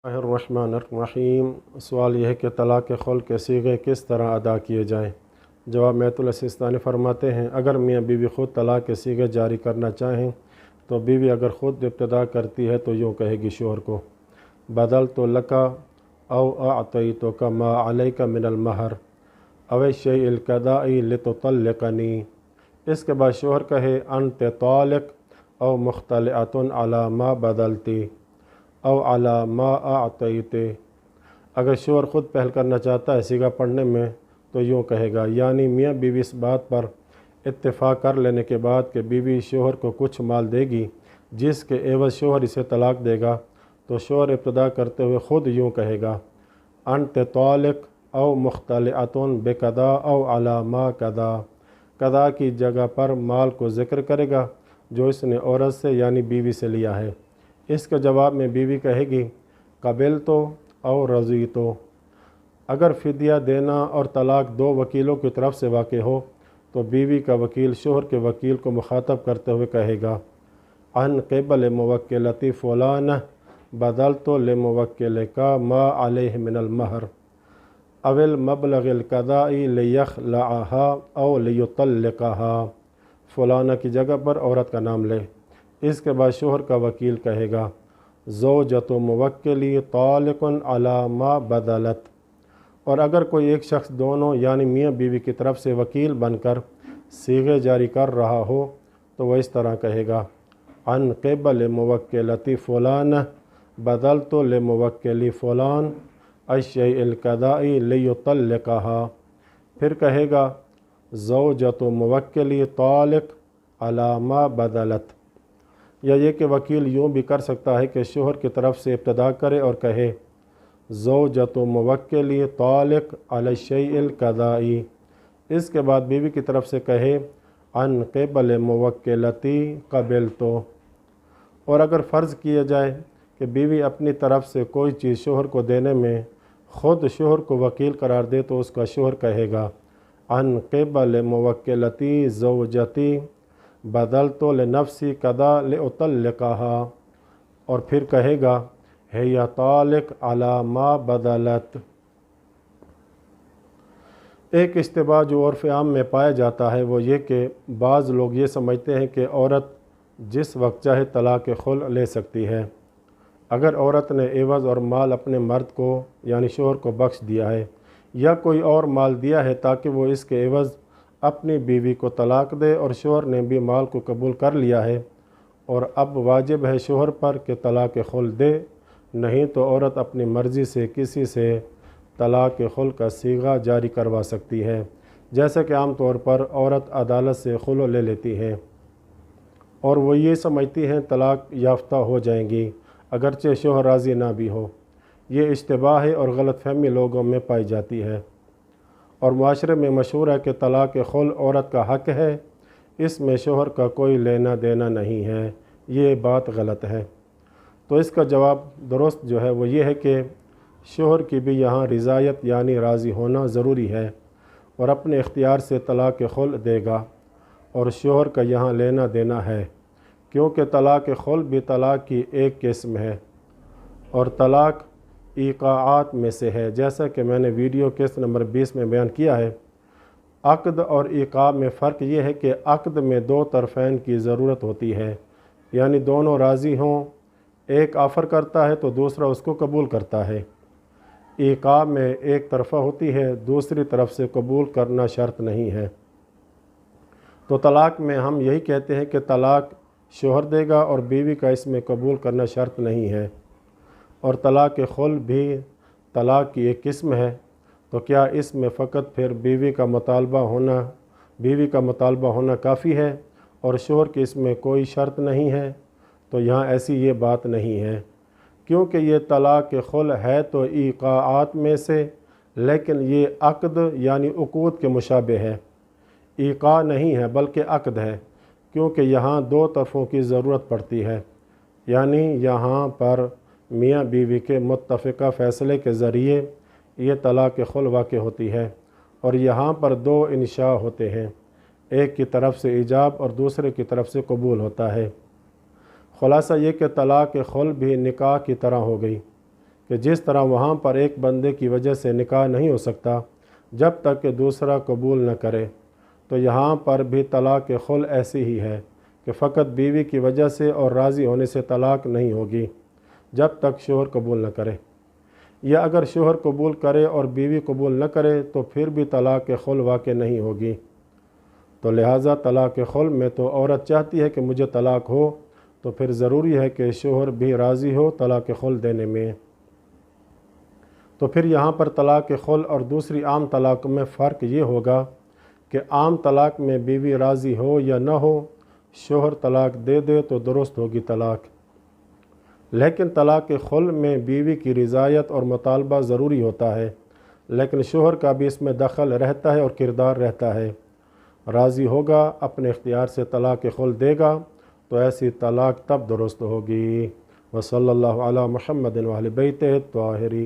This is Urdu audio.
الرحمن الرحیم۔ سوال یہ ہے کہ طلاق خلع کے صیغے کس طرح ادا کیے جائیں؟ جواب میت السیستانی فرماتے ہیں اگر میاں بیوی خود طلاق کے صیغے جاری کرنا چاہیں تو بیوی اگر خود ابتدا کرتی ہے تو یوں کہے گی شوہر کو بدلت لکا او اعطیتک ما علیک من المہر او الشیء القضائی لتطلقنی۔ اس کے بعد شوہر کہے انت طالق او مختلعۃ علی ما بدلتی او علی ما اعطیتے۔ اگر شوہر خود پہل کرنا چاہتا ہے صیغہ پڑھنے میں تو یوں کہے گا، یعنی میاں بیوی اس بات پر اتفاق کر لینے کے بعد کہ بیوی شوہر کو کچھ مال دے گی جس کے عوض شوہر اسے طلاق دے گا، تو شوہر ابتدا کرتے ہوئے خود یوں کہے گا انت طالق او مختلعۃ بقضا او علی ما قضا۔ قضا کی جگہ پر مال کو ذکر کرے گا جو اس نے عورت سے یعنی بیوی سے لیا ہے۔ اس کے جواب میں بیوی کہے گی قبلت او رضیت۔ اگر فدیہ دینا اور طلاق دو وکیلوں کی طرف سے واقع ہو تو بیوی کا وکیل شوہر کے وکیل کو مخاطب کرتے ہوئے کہے گا عن قبل موکلتی فلانہ بدلت لموکلک ما علیہ من المہر او المبلغ القضائی لیخلعها او لیطلقها۔ فلانہ کی جگہ پر عورت کا نام لے۔ اس کے بعد شوہر کا وکیل کہے گا زوجۃ موکلی طالق علی ما بدلت۔ اور اگر کوئی ایک شخص دونوں یعنی میاں بیوی کی طرف سے وکیل بن کر صیغے جاری کر رہا ہو تو وہ اس طرح کہے گا عن قبل موکلتی فلانہ بدلت لموکلی فلان الشیء القضائی لیطلقها۔ پھر کہے گا زوجۃ موکلی طالق علی ما بدلت۔ یا یہ کہ وکیل یوں بھی کر سکتا ہے کہ شوہر کی طرف سے ابتدا کرے اور کہے زوجۃ موکلی طالق علی الشیء القضائی۔ اس کے بعد بیوی کی طرف سے کہے عن قبل موکلتی قبلت۔ اور اگر فرض کیا جائے کہ بیوی اپنی طرف سے کوئی چیز شوہر کو دینے میں خود شوہر کو وکیل قرار دے تو اس کا شوہر کہے گا عن قبل موکلتی زوجتی بدلت لنفسی قضا لأطلقها۔ اور پھر کہے گا ہی طالق علی ما بدلت۔ ایک اشتباہ جو عرف عام میں پایا جاتا ہے وہ یہ کہ بعض لوگ یہ سمجھتے ہیں کہ عورت جس وقت چاہے طلاق خلع لے سکتی ہے اگر عورت نے عوض اور مال اپنے مرد کو یعنی شوہر کو بخش دیا ہے یا کوئی اور مال دیا ہے تاکہ وہ اس کے عوض اپنی بیوی کو طلاق دے اور شوہر نے بھی مال کو قبول کر لیا ہے اور اب واجب ہے شوہر پر کہ طلاق خلع دے، نہیں تو عورت اپنی مرضی سے کسی سے طلاق خلع کا صیغہ جاری کروا سکتی ہے، جیسا کہ عام طور پر عورت عدالت سے خلع لے لیتی ہے اور وہ یہ سمجھتی ہیں طلاق یافتہ ہو جائیں گی اگرچہ شوہر راضی نہ بھی ہو۔ یہ اشتباہ ہے اور غلط فہمی لوگوں میں پائی جاتی ہے اور معاشرے میں مشہور ہے کہ طلاق خلع عورت کا حق ہے، اس میں شوہر کا کوئی لینا دینا نہیں ہے۔ یہ بات غلط ہے۔ تو اس کا جواب درست جو ہے وہ یہ ہے کہ شوہر کی بھی یہاں رضایت یعنی راضی ہونا ضروری ہے اور اپنے اختیار سے طلاق خلع دے گا اور شوہر کا یہاں لینا دینا ہے، کیونکہ طلاق خلع بھی طلاق کی ایک قسم ہے اور طلاق ایقاعات میں سے ہے، جیسا کہ میں نے ویڈیو قسط نمبر 20 میں بیان کیا ہے۔ عقد اور ایقاع میں فرق یہ ہے کہ عقد میں دو طرفین کی ضرورت ہوتی ہے، یعنی دونوں راضی ہوں، ایک آفر کرتا ہے تو دوسرا اس کو قبول کرتا ہے۔ ایقاع میں ایک طرفہ ہوتی ہے، دوسری طرف سے قبول کرنا شرط نہیں ہے۔ تو طلاق میں ہم یہی کہتے ہیں کہ طلاق شوہر دے گا اور بیوی کا اس میں قبول کرنا شرط نہیں ہے، اور طلاق خلع بھی طلاق کی ایک قسم ہے، تو کیا اس میں فقط پھر بیوی کا مطالبہ ہونا کافی ہے اور شوہر کی اس میں کوئی شرط نہیں ہے؟ تو یہاں ایسی یہ بات نہیں ہے، کیونکہ یہ طلاق خلع ہے تو ایقاعات میں سے، لیکن یہ عقد یعنی عقود کے مشابہ ہے، ایقاع نہیں ہے بلکہ عقد ہے، کیونکہ یہاں دو طرفوں کی ضرورت پڑتی ہے، یعنی یہاں پر میاں بیوی کے متفقہ فیصلے کے ذریعے یہ طلاق خلع واقع ہوتی ہے اور یہاں پر دو انشاء ہوتے ہیں، ایک کی طرف سے ایجاب اور دوسرے کی طرف سے قبول ہوتا ہے۔ خلاصہ یہ کہ طلاق خلع بھی نکاح کی طرح ہو گئی، کہ جس طرح وہاں پر ایک بندے کی وجہ سے نکاح نہیں ہو سکتا جب تک کہ دوسرا قبول نہ کرے، تو یہاں پر بھی طلاق خل ایسی ہی ہے کہ فقط بیوی کی وجہ سے اور راضی ہونے سے طلاق نہیں ہوگی جب تک شوہر قبول نہ کرے، یا اگر شوہر قبول کرے اور بیوی قبول نہ کرے تو پھر بھی طلاق خل واقع نہیں ہوگی۔ تو لہٰذا طلاق خل میں تو عورت چاہتی ہے کہ مجھے طلاق ہو، تو پھر ضروری ہے کہ شوہر بھی راضی ہو طلاق خل دینے میں۔ تو پھر یہاں پر طلاق خل اور دوسری عام طلاق میں فرق یہ ہوگا کہ عام طلاق میں بیوی راضی ہو یا نہ ہو، شوہر طلاق دے دے تو درست ہوگی طلاق، لیکن طلاق خل میں بیوی کی رضایت اور مطالبہ ضروری ہوتا ہے، لیکن شوہر کا بھی اس میں دخل رہتا ہے اور کردار رہتا ہے۔ راضی ہوگا، اپنے اختیار سے طلاق خل دے گا تو ایسی طلاق تب درست ہوگی۔ وصلی اللہ علی محمد و اہل بیتہ الطاہرین۔